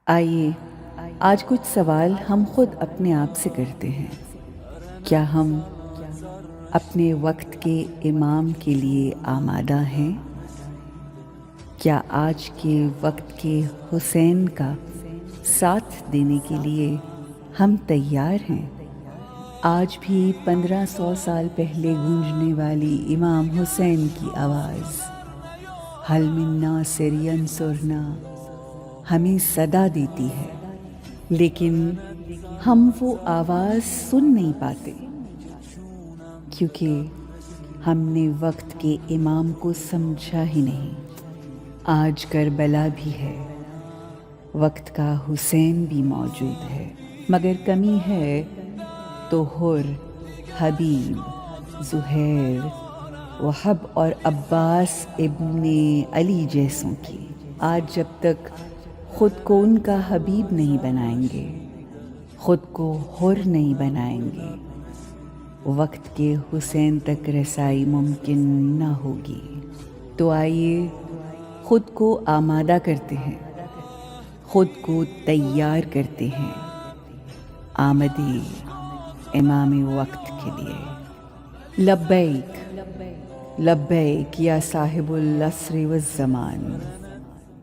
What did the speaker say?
آئیے آج کچھ سوال ہم خود اپنے آپ سے کرتے ہیں۔ کیا ہم اپنے وقت کے امام کے لیے آمادہ ہیں؟ کیا آج کے وقت کے حسین کا ساتھ دینے کے لیے ہم تیار ہیں؟ آج بھی 1500 سال پہلے گونجنے والی امام حسین کی آواز حل من ناصر ینصرنا ہمیں صدا دیتی ہے، لیکن ہم وہ آواز سن نہیں پاتے کیونکہ ہم نے وقت کے امام کو سمجھا ہی نہیں۔ آج کربلا بھی ہے، وقت کا حسین بھی موجود ہے، مگر کمی ہے تو حر، حبیب، زہیر، وہب اور عباس ابن علی جیسوں کی۔ آج جب تک خود کو ان کا حبیب نہیں بنائیں گے، خود کو حر نہیں بنائیں گے، وقت کے حسین تک رسائی ممکن نہ ہوگی۔ تو آئیے خود کو آمادہ کرتے ہیں، خود کو تیار کرتے ہیں آمد امام وقت کے لیے۔ لبیک لبیک یا صاحب العصر والزمان۔